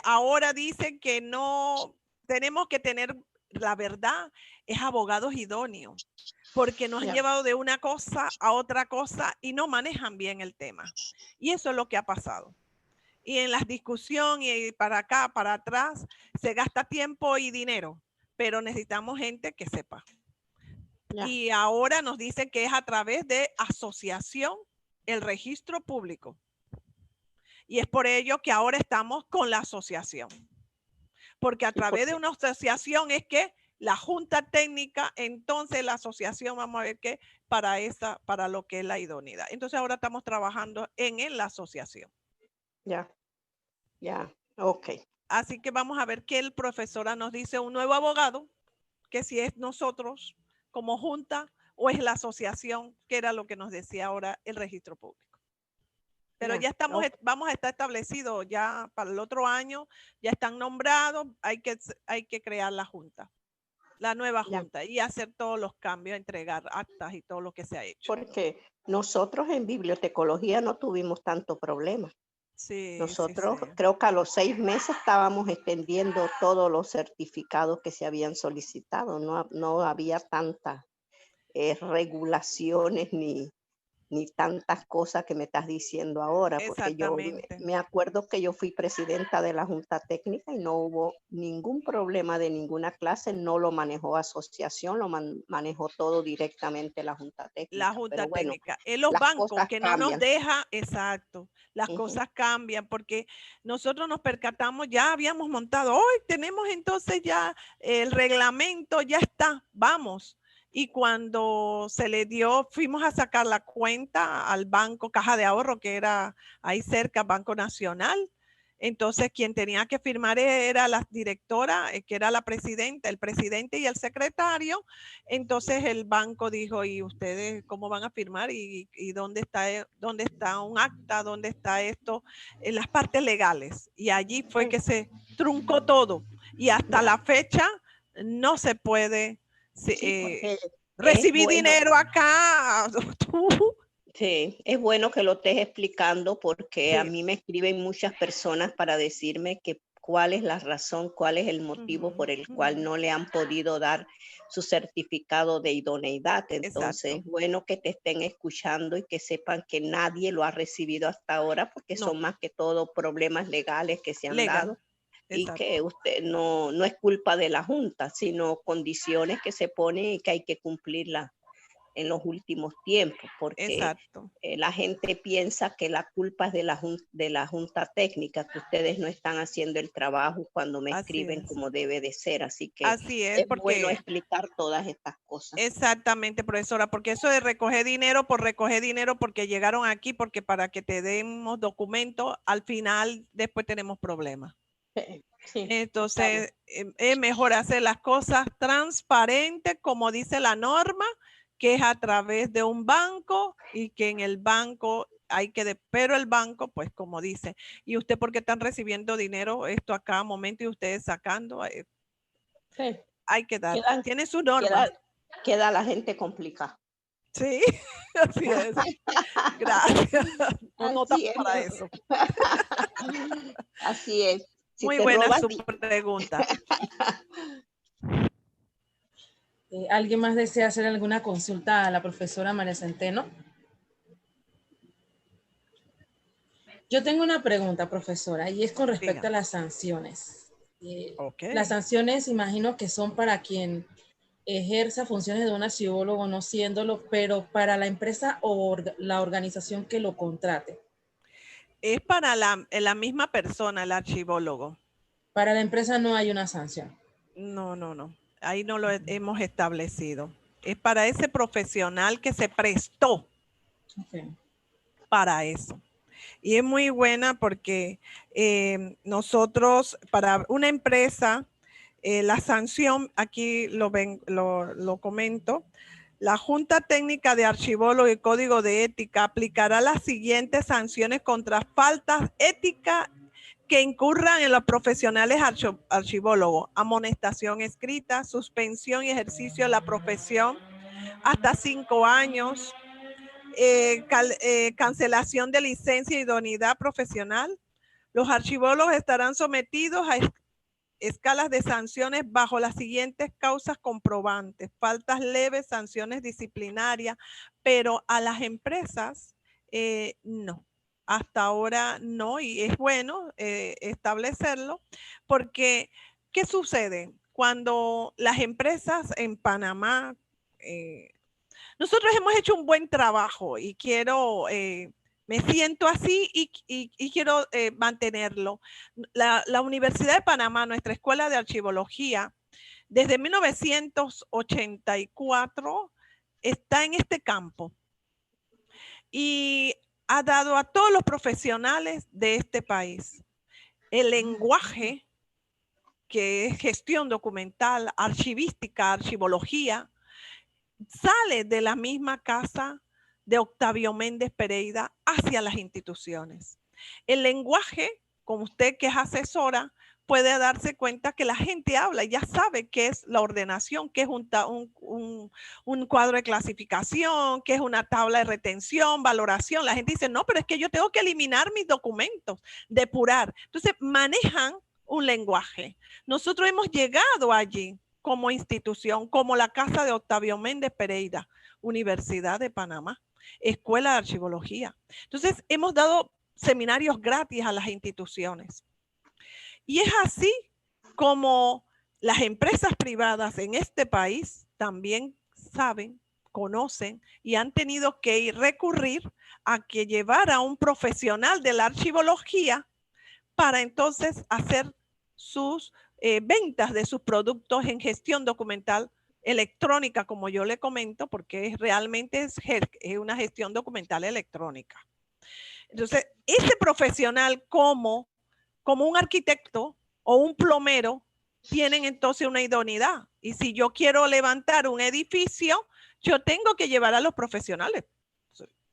ahora dicen que no tenemos que tener, la verdad, es abogados idóneos, porque nos han llevado de una cosa a otra cosa y no manejan bien el tema. Y eso es lo que ha pasado. Y en las discusiones y para acá, para atrás, se gasta tiempo y dinero, pero necesitamos gente que sepa. Ya. Y ahora nos dicen que es a través de asociación, el registro público. Y es por ello que ahora estamos con la asociación. Porque a través de una asociación es que la junta técnica, entonces la asociación, vamos a ver qué, para lo que es la idoneidad. Entonces ahora estamos trabajando en la asociación. Ya, ya, ok. Así que vamos a ver qué el profesora nos dice, un nuevo abogado, que si es nosotros como junta o es la asociación, que era lo que nos decía ahora el registro público. Pero ya estamos, vamos a estar establecidos ya para el otro año, ya están nombrados, hay que crear la junta, la nueva junta y hacer todos los cambios, entregar actas y todo lo que se ha hecho. Porque nosotros en bibliotecología no tuvimos tanto problema. Sí, Nosotros sí. creo que a los 6 meses estábamos extendiendo todos los certificados que se habían solicitado. No había tantas regulaciones ni tantas cosas que me estás diciendo ahora, porque yo me acuerdo que yo fui presidenta de la Junta Técnica y no hubo ningún problema de ninguna clase, no lo manejó asociación, lo manejó todo directamente la Junta Técnica. La Junta Pero bueno, Técnica. En los bancos que no nos cambian. deja, exacto, las cosas cambian porque nosotros nos percatamos, ya habíamos montado, hoy tenemos entonces ya el reglamento, ya está, vamos. Y cuando se le dio, fuimos a sacar la cuenta al banco Caja de Ahorro, que era ahí cerca, Banco Nacional. Entonces, quien tenía que firmar era la directora, que era la presidenta, el presidente y el secretario. Entonces, el banco dijo, ¿y ustedes cómo van a firmar? ¿Y dónde está un acta? ¿Dónde está esto? En las partes legales. Y allí fue que se truncó todo. Y hasta la fecha no se puede recibir dinero acá. Sí, es bueno que lo estés explicando porque a mí me escriben muchas personas para decirme que cuál es la razón, cuál es el motivo por el cual no le han podido dar su certificado de idoneidad. Entonces, es bueno que te estén escuchando y que sepan que nadie lo ha recibido hasta ahora porque son más que todo problemas legales que se han dado. Y que usted no es culpa de la Junta, sino condiciones que se ponen y que hay que cumplirlas en los últimos tiempos, porque la gente piensa que la culpa es de la junta técnica, que ustedes no están haciendo el trabajo cuando me escriben como debe de ser. Así que es bueno explicar todas estas cosas. Exactamente, profesora, porque eso de recoger dinero, porque llegaron aquí, porque para que te demos documentos, al final después tenemos problemas. Entonces, es mejor hacer las cosas transparentes, como dice la norma, que es a través de un banco y que en el banco pero el banco, pues como dice, ¿y usted por qué están recibiendo dinero esto a cada momento y ustedes sacando? Hay que dar, tiene su norma. Queda la gente complicada. Sí, así es. Gracias. No estamos para eso. Así es. Muy buena su pregunta. ¿Alguien más desea hacer alguna consulta a la profesora María Centeno? Yo tengo una pregunta, profesora, y es con respecto a las sanciones. Las sanciones, imagino que son para quien ejerza funciones de un archivólogo no siéndolo, pero para la empresa o la organización que lo contrate. Es para la misma persona, el archivólogo. Para la empresa no hay una sanción. No. Ahí no lo hemos establecido. Es para ese profesional que se prestó para eso. Y es muy buena porque nosotros, para una empresa, la sanción, aquí lo comento, la Junta Técnica de Archivólogo y Código de Ética aplicará las siguientes sanciones contra faltas éticas que incurran en los profesionales archivólogos: amonestación escrita, suspensión y ejercicio de la profesión hasta 5 años, cancelación de licencia y idoneidad profesional. Los archivólogos estarán sometidos a escalas de sanciones bajo las siguientes causas comprobantes: faltas leves, sanciones disciplinarias, pero a las empresas no. Hasta ahora no, y es bueno establecerlo, porque ¿qué sucede? Cuando las empresas en Panamá, nosotros hemos hecho un buen trabajo y quiero, me siento así y quiero mantenerlo. La Universidad de Panamá, nuestra Escuela de Archivología, desde 1984 está en este campo y ha dado a todos los profesionales de este país el lenguaje que es gestión documental, archivística, archivología, sale de la misma casa de Octavio Méndez Pereira hacia las instituciones. El lenguaje, como usted que es asesora, puede darse cuenta que la gente habla y ya sabe qué es la ordenación, qué es un cuadro de clasificación, qué es una tabla de retención, valoración. La gente dice, no, pero es que yo tengo que eliminar mis documentos, depurar. Entonces, manejan un lenguaje. Nosotros hemos llegado allí como institución, como la Casa de Octavio Méndez Pereira, Universidad de Panamá, Escuela de Archivología. Entonces, hemos dado seminarios gratis a las instituciones. Y es así como las empresas privadas en este país también saben, conocen y han tenido que recurrir a que llevar a un profesional de la archivología para entonces hacer sus ventas de sus productos en gestión documental electrónica, como yo le comento, porque realmente es una gestión documental electrónica. Entonces, ese profesional como un arquitecto o un plomero tienen entonces una idoneidad. Y si yo quiero levantar un edificio, yo tengo que llevar a los profesionales.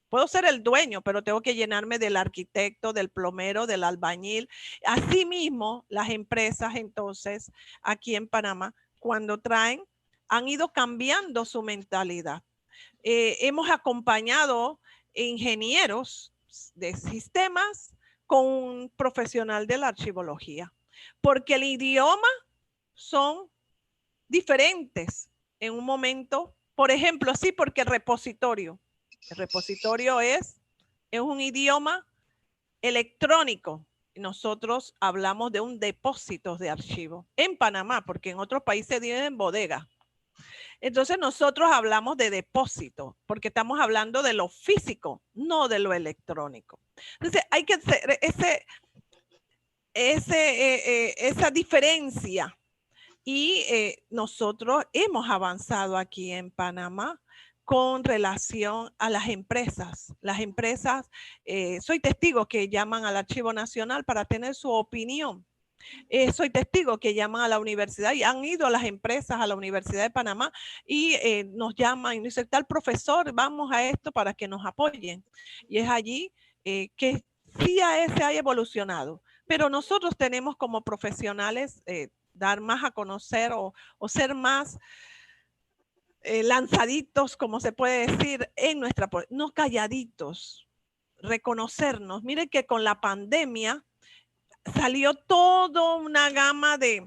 Puedo ser el dueño, pero tengo que llenarme del arquitecto, del plomero, del albañil. Asimismo, las empresas entonces aquí en Panamá, cuando traen, han ido cambiando su mentalidad. Hemos acompañado ingenieros de sistemas con un profesional de la archivología, porque el idioma son diferentes en un momento. Por ejemplo, sí, porque el repositorio es un idioma electrónico. Nosotros hablamos de un depósito de archivo en Panamá, porque en otros países tienen bodega. Entonces nosotros hablamos de depósito, porque estamos hablando de lo físico, no de lo electrónico. Entonces hay que hacer esa diferencia. Y nosotros hemos avanzado aquí en Panamá con relación a las empresas. Las empresas, soy testigo que llaman al Archivo Nacional para tener su opinión. Soy testigo que llaman a la universidad y han ido a las empresas, a la Universidad de Panamá y nos llaman y nos dicen, tal profesor, vamos a esto para que nos apoyen. Y es allí que sí se ha evolucionado, pero nosotros tenemos como profesionales dar más a conocer o ser más lanzaditos, como se puede decir, en nuestra, no calladitos, reconocernos. Miren que con la pandemia salió toda una gama de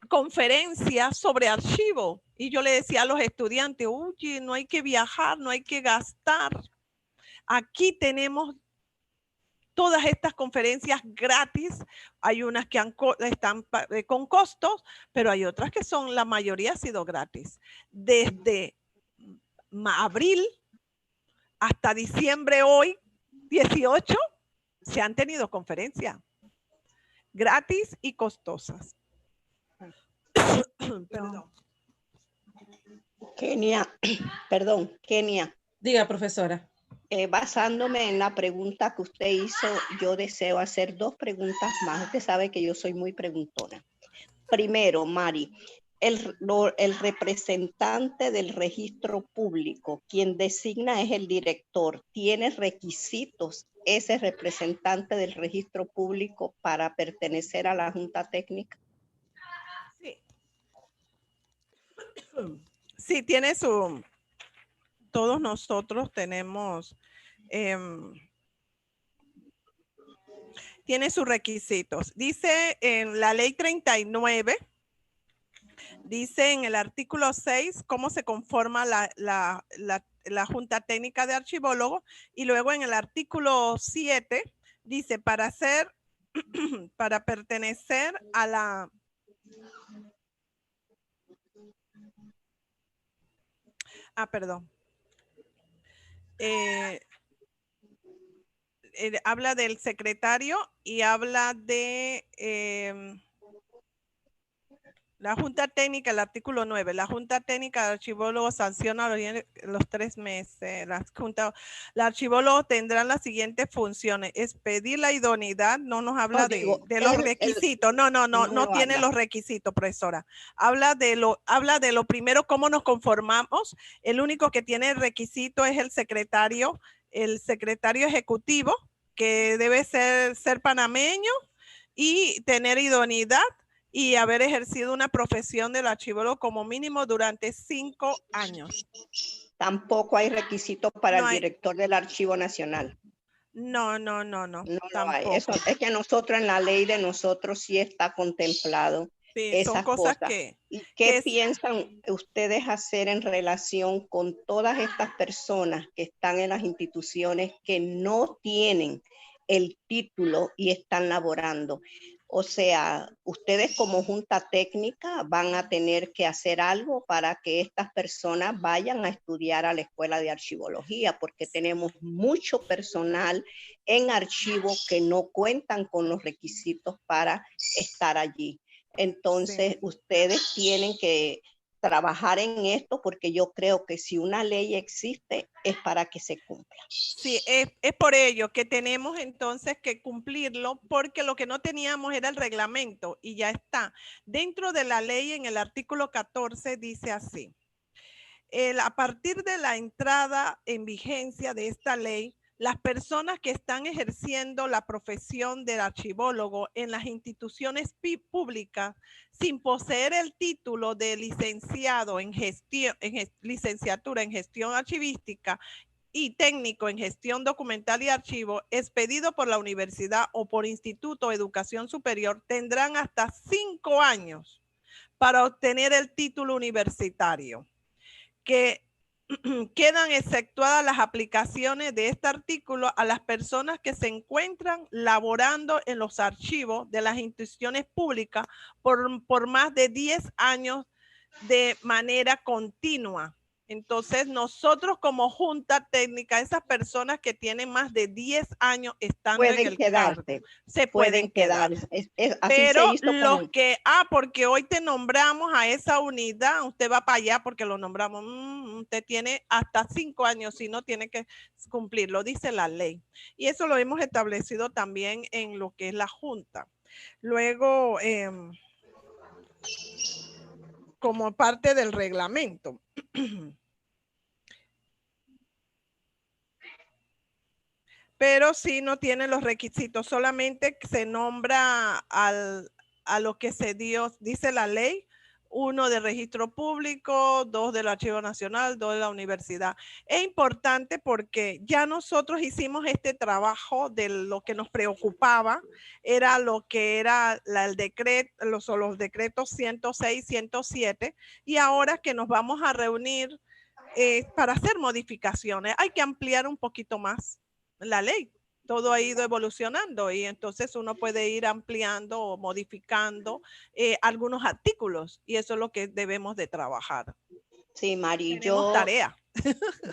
conferencias sobre archivo. Y yo le decía a los estudiantes, oye, no hay que viajar, no hay que gastar. Aquí tenemos todas estas conferencias gratis. Hay unas que están con costos, pero hay otras que son, la mayoría ha sido gratis. Desde abril hasta diciembre hoy, 18, se han tenido conferencias gratis y costosas. Perdón. Kenia, perdón, Kenia. Diga, profesora. Basándome en la pregunta que usted hizo, yo deseo hacer 2 preguntas más. Usted sabe que yo soy muy preguntona. Primero, Mari, el representante del registro público, quien designa es el director. ¿Tiene requisitos ese representante del registro público para pertenecer a la Junta Técnica? Sí. Sí, tiene su... Todos nosotros tenemos... tiene sus requisitos. Dice en la ley 39, dice en el artículo 6 cómo se conforma la Junta Técnica de Archivólogos, y luego en el artículo 7 dice para pertenecer a perdón. Habla del secretario y habla de la Junta Técnica, el artículo 9. La Junta Técnica de Archivólogo sanciona los 3 meses. La archivólogo tendrán las siguientes funciones. Es pedir la idoneidad, no nos habla de los requisitos. No tiene los requisitos, profesora. Habla de lo primero, cómo nos conformamos. El único que tiene el requisito es el secretario ejecutivo, que debe ser panameño y tener idoneidad y haber ejercido una profesión del archivólogo como mínimo durante 5 años. Tampoco hay requisitos para el director del Archivo Nacional. No. No hay. Eso es que nosotros en la ley de nosotros sí está contemplado. Sí, esas son cosas cosas. que... ¿Y qué piensan ustedes hacer en relación con todas estas personas que están en las instituciones que no tienen el título y están laborando? O sea, ustedes como junta técnica van a tener que hacer algo para que estas personas vayan a estudiar a la escuela de archivología, porque tenemos mucho personal en archivo que no cuentan con los requisitos para estar allí. Entonces, ustedes tienen que trabajar en esto, porque yo creo que si una ley existe es para que se cumpla. Sí, es por ello que tenemos entonces que cumplirlo, porque lo que no teníamos era el reglamento y ya está. Dentro de la ley, en el artículo 14, dice así. A partir de la entrada en vigencia de esta ley, las personas que están ejerciendo la profesión del archivólogo en las instituciones públicas sin poseer el título de licenciado en gestión, licenciatura en gestión archivística y técnico en gestión documental y archivo, expedido por la universidad o por instituto de educación superior, tendrán hasta 5 años para obtener el título universitario, que quedan exceptuadas las aplicaciones de este artículo a las personas que se encuentran laborando en los archivos de las instituciones públicas por más de 10 años de manera continua. Entonces, nosotros como junta técnica, esas personas que tienen más de 10 años estando en el cargo, se pueden quedar. Pero los que, porque hoy te nombramos a esa unidad, usted va para allá porque lo nombramos, usted tiene hasta 5 años, si no tiene que cumplirlo, dice la ley. Y eso lo hemos establecido también en lo que es la junta. Luego, como parte del reglamento. Pero sí no tiene los requisitos, solamente se nombra a lo que se dio, dice la ley, 1 de registro público, 2 del Archivo Nacional, 2 de la universidad. Es importante porque ya nosotros hicimos este trabajo de lo que nos preocupaba, era lo que era el decreto, los decretos 106, 107, y ahora que nos vamos a reunir para hacer modificaciones, hay que ampliar un poquito más la ley. Todo ha ido evolucionando y entonces uno puede ir ampliando o modificando algunos artículos, y eso es lo que debemos de trabajar. Sí, Mari, tarea.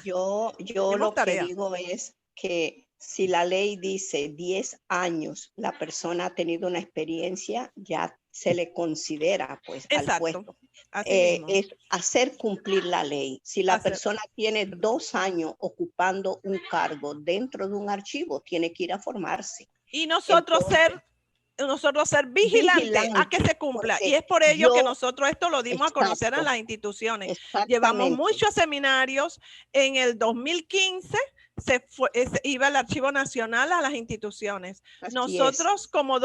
Yo lo que digo es que si la ley dice 10 años, la persona ha tenido una experiencia, ya se le considera pues al puesto. Es hacer cumplir la ley. Si la persona tiene 2 años ocupando un cargo dentro de un archivo, tiene que ir a formarse. Y nosotros ser vigilantes a que se cumpla. Y es por ello que nosotros esto lo dimos a conocer en las instituciones. Llevamos muchos seminarios. En el 2015 iba el Archivo Nacional a las instituciones. Nosotros como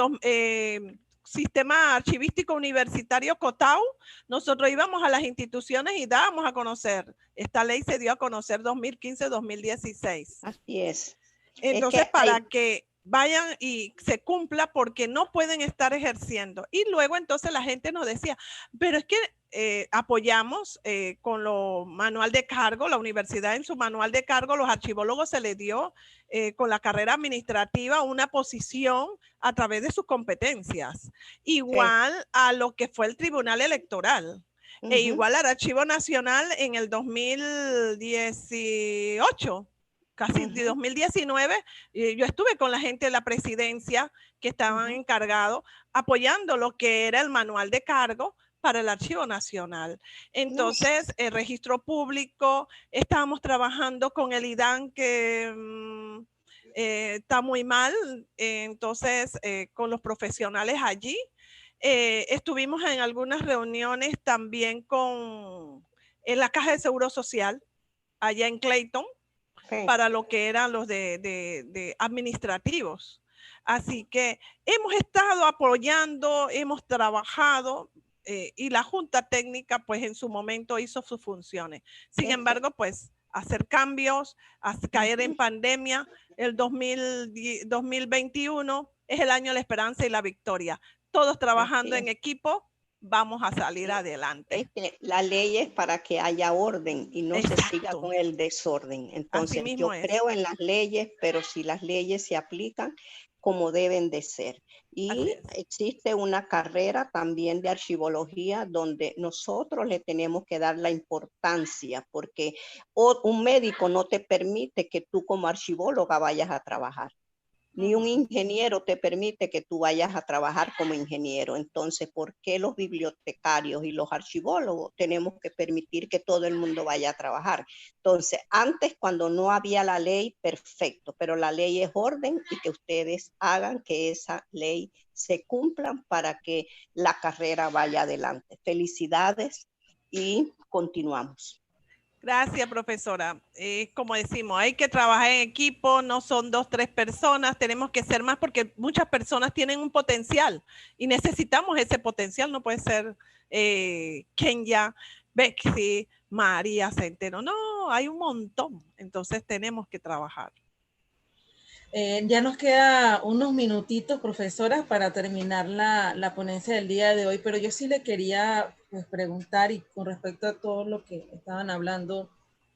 Sistema Archivístico Universitario COTAU, nosotros íbamos a las instituciones y dábamos a conocer. Esta ley se dio a conocer 2015-2016. Así es. Entonces, para que vayan y se cumpla, porque no pueden estar ejerciendo. Y luego entonces la gente nos decía, pero es que apoyamos con lo manual de cargo, la universidad en su manual de cargo, los archivólogos se les dio con la carrera administrativa una posición a través de sus competencias, igual a lo que fue el Tribunal Electoral. E igual al Archivo Nacional en el 2018, casi 2019, yo estuve con la gente de la presidencia que estaban encargados apoyando lo que era el manual de cargo para el Archivo Nacional. Entonces, el registro público, estábamos trabajando con el IDAN que está muy mal, entonces con los profesionales allí. Estuvimos en algunas reuniones también en la Caja de Seguro Social, allá en Clayton, para lo que eran los de administrativos. Así que hemos estado apoyando, hemos trabajado y la Junta Técnica pues en su momento hizo sus funciones. Sin embargo, pues hacer cambios, caer en pandemia, el 2021 es el año de la esperanza y la victoria. Todos trabajando en equipo, vamos a salir adelante. Es que la ley es para que haya orden y no se siga con el desorden. Entonces, yo creo en las leyes, pero si las leyes se aplican como deben de ser. Y existe una carrera también de archivología donde nosotros le tenemos que dar la importancia, porque un médico no te permite que tú como archivóloga vayas a trabajar. Ni un ingeniero te permite que tú vayas a trabajar como ingeniero. Entonces, ¿por qué los bibliotecarios y los archivólogos tenemos que permitir que todo el mundo vaya a trabajar? Entonces, antes cuando no había la ley, perfecto, pero la ley es orden y que ustedes hagan que esa ley se cumpla para que la carrera vaya adelante. Felicidades y continuamos. Gracias, profesora. Como decimos, hay que trabajar en equipo, no son 2, 3 personas, tenemos que ser más porque muchas personas tienen un potencial y necesitamos ese potencial, no puede ser Kenya, Bexy, María Centeno, no, hay un montón, entonces tenemos que trabajar. Ya nos queda unos minutitos, profesora, para terminar la ponencia del día de hoy, pero yo sí le quería pues, preguntar, y con respecto a todo lo que estaban hablando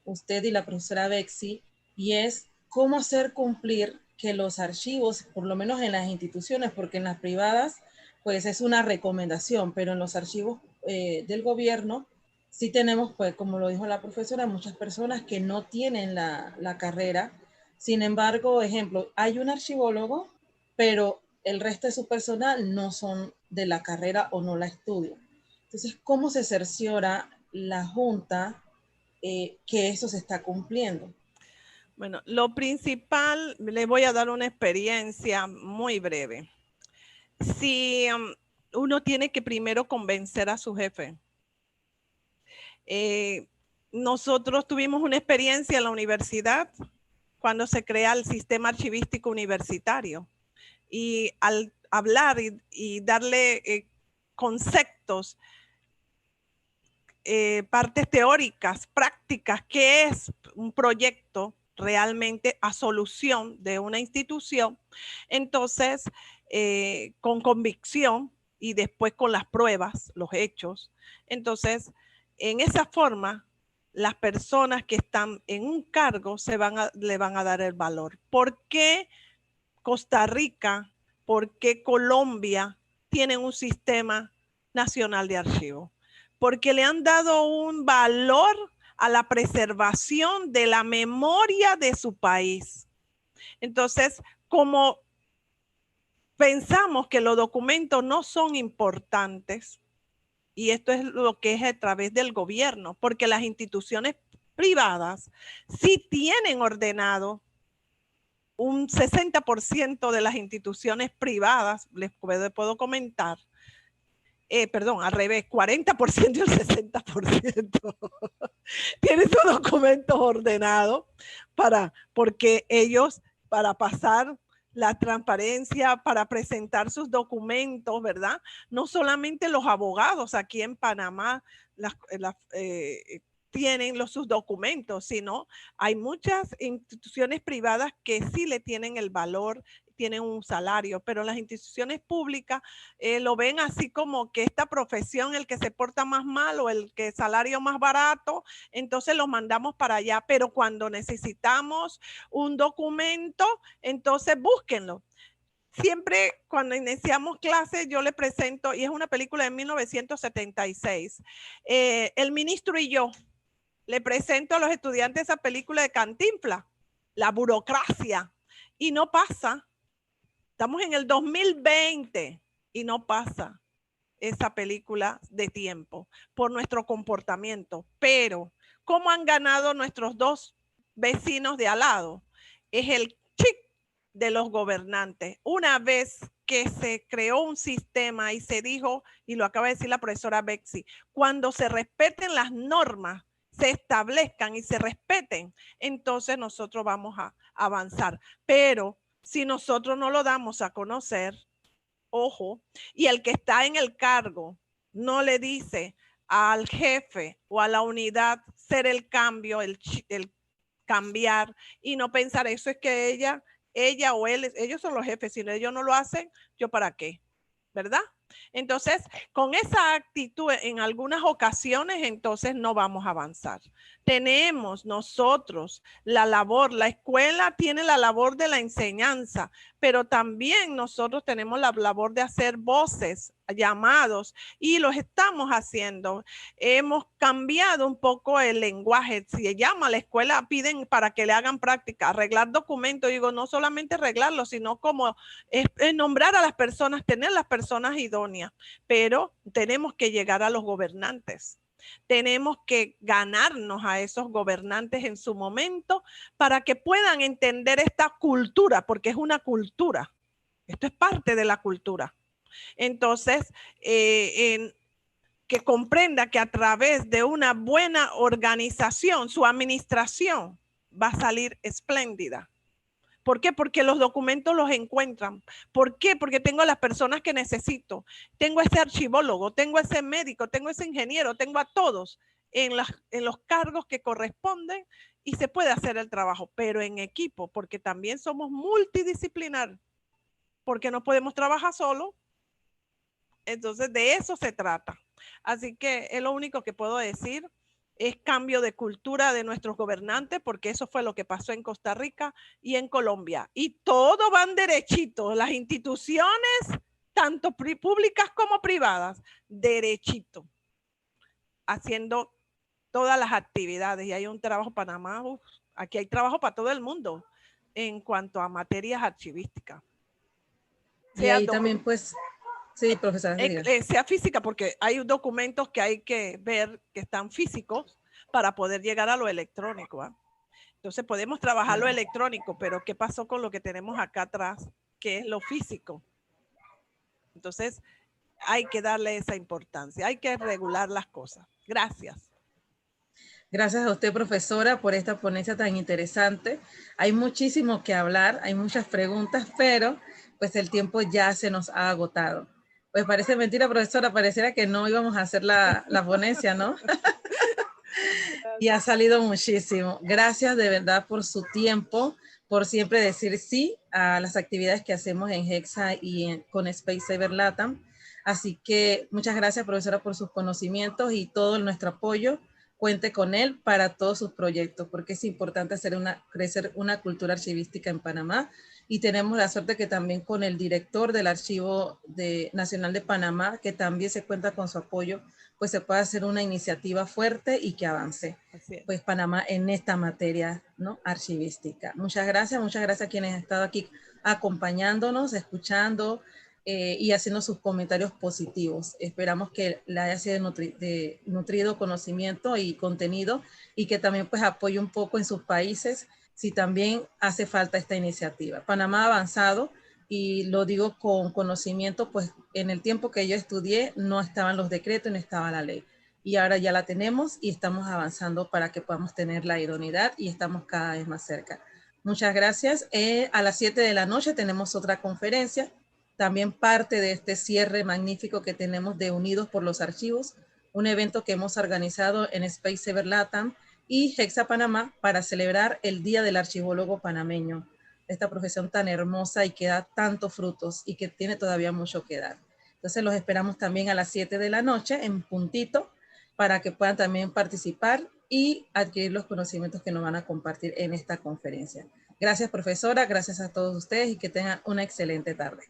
usted y la profesora Bexy, y es cómo hacer cumplir que los archivos, por lo menos en las instituciones, porque en las privadas, pues es una recomendación, pero en los archivos del gobierno, sí tenemos, pues como lo dijo la profesora, muchas personas que no tienen la carrera. Sin embargo, ejemplo, hay un archivólogo, pero el resto de su personal no son de la carrera o no la estudian. Entonces, ¿cómo se cerciora la Junta que eso se está cumpliendo? Bueno, lo principal, les voy a dar una experiencia muy breve. Si uno tiene que primero convencer a su jefe. Nosotros tuvimos una experiencia en la universidad cuando se crea el sistema archivístico universitario. Y al hablar y darle conceptos, partes teóricas, prácticas, qué es un proyecto realmente a solución de una institución, entonces con convicción y después con las pruebas, los hechos, entonces en esa forma las personas que están en un cargo le van a dar el valor. ¿Por qué Costa Rica, por qué Colombia tienen un sistema nacional de archivos? Porque le han dado un valor a la preservación de la memoria de su país. Entonces, como pensamos que los documentos no son importantes, y esto es lo que es a través del gobierno, porque las instituciones privadas sí tienen ordenado un 60% de las instituciones privadas, les puedo comentar, perdón, al revés, 40% y el 60%. Tienen sus documentos ordenados porque ellos, para pasar la transparencia, para presentar sus documentos, ¿verdad? No solamente los abogados aquí en Panamá tienen sus documentos, sino hay muchas instituciones privadas que sí le tienen el valor, tienen un salario, pero las instituciones públicas lo ven así como que esta profesión, el que se porta más mal o el que salario más barato, entonces los mandamos para allá, pero cuando necesitamos un documento, entonces búsquenlo. siempre cuando iniciamos clases yo le presento, y es una película de 1976, El ministro y yo, le presento a los estudiantes esa película de Cantinflas, la burocracia, y no pasa. Estamos en el 2020 y no pasa esa película de tiempo por nuestro comportamiento. Pero, ¿cómo han ganado nuestros dos vecinos de al lado? Es el chip de los gobernantes. Una vez que se creó un sistema y se dijo, y lo acaba de decir la profesora Bexy, cuando se respeten las normas, se establezcan y se respeten, entonces nosotros vamos a avanzar. Pero si nosotros no lo damos a conocer, ojo, y el que está en el cargo no le dice al jefe o a la unidad ser el cambio, el cambiar y no pensar eso es que ella o él, ellos son los jefes, si ellos no lo hacen, ¿yo para qué? ¿Verdad? Entonces, con esa actitud en algunas ocasiones, entonces no vamos a avanzar. Tenemos nosotros la labor, la escuela tiene la labor de la enseñanza, pero también nosotros tenemos la labor de hacer voces, llamados, y los estamos haciendo. Hemos cambiado un poco el lenguaje. Si se llama a la escuela, piden para que le hagan práctica, arreglar documentos. Digo, no solamente arreglarlos, sino como nombrar a las personas, tener las personas idóneas, pero tenemos que llegar a los gobernantes. Tenemos que ganarnos a esos gobernantes en su momento para que puedan entender esta cultura, porque es una cultura. Esto es parte de la cultura. Entonces, que comprenda que a través de una buena organización, su administración va a salir espléndida. ¿Por qué? Porque los documentos los encuentran. ¿Por qué? Porque tengo a las personas que necesito. Tengo ese archivólogo, tengo ese médico, tengo ese ingeniero, tengo a todos en los cargos que corresponden y se puede hacer el trabajo, pero en equipo, porque también somos multidisciplinar, porque no podemos trabajar solo. Entonces, de eso se trata. Así que es lo único que puedo decir. Es cambio de cultura de nuestros gobernantes, porque eso fue lo que pasó en Costa Rica y en Colombia. Y todo van derechito. Las instituciones, tanto públicas como privadas, derechito, haciendo todas las actividades. Y hay un trabajo para Panamá. Aquí hay trabajo para todo el mundo en cuanto a materias archivísticas. Y ahí también, pues, sí, profesora. Sea física, porque hay documentos que hay que ver que están físicos para poder llegar a lo electrónico. Entonces podemos trabajar lo electrónico, pero ¿qué pasó con lo que tenemos acá atrás, que es lo físico? Entonces hay que darle esa importancia, hay que regular las cosas. Gracias. Gracias a usted, profesora, por esta ponencia tan interesante. Hay muchísimo que hablar, hay muchas preguntas, pero pues el tiempo ya se nos ha agotado. Pues parece mentira, profesora, pareciera que no íbamos a hacer la ponencia, ¿no? Y ha salido muchísimo. Gracias de verdad por su tiempo, por siempre decir sí a las actividades que hacemos en Hexa y con Space Saver Latam. Así que muchas gracias, profesora, por sus conocimientos y todo nuestro apoyo. Cuente con él para todos sus proyectos, porque es importante crecer una cultura archivística en Panamá. Y tenemos la suerte que también con el director del Archivo Nacional de Panamá, que también se cuenta con su apoyo, pues se puede hacer una iniciativa fuerte y que avance pues Panamá en esta materia, ¿no?, archivística. Muchas gracias a quienes han estado aquí acompañándonos, escuchando y haciendo sus comentarios positivos. Esperamos que le haya sido nutrido conocimiento y contenido y que también pues apoye un poco en sus países si también hace falta esta iniciativa. Panamá ha avanzado y lo digo con conocimiento, pues en el tiempo que yo estudié no estaban los decretos, no estaba la ley. Y ahora ya la tenemos y estamos avanzando para que podamos tener la idoneidad y estamos cada vez más cerca. Muchas gracias. A las 7 de la noche tenemos otra conferencia, también parte de este cierre magnífico que tenemos de Unidos por los Archivos, un evento que hemos organizado en Space Saver Latam y Hexa Panamá para celebrar el Día del Archivólogo Panameño, esta profesión tan hermosa y que da tantos frutos y que tiene todavía mucho que dar. Entonces los esperamos también a las 7 de la noche en puntito para que puedan también participar y adquirir los conocimientos que nos van a compartir en esta conferencia. Gracias, profesora, gracias a todos ustedes y que tengan una excelente tarde.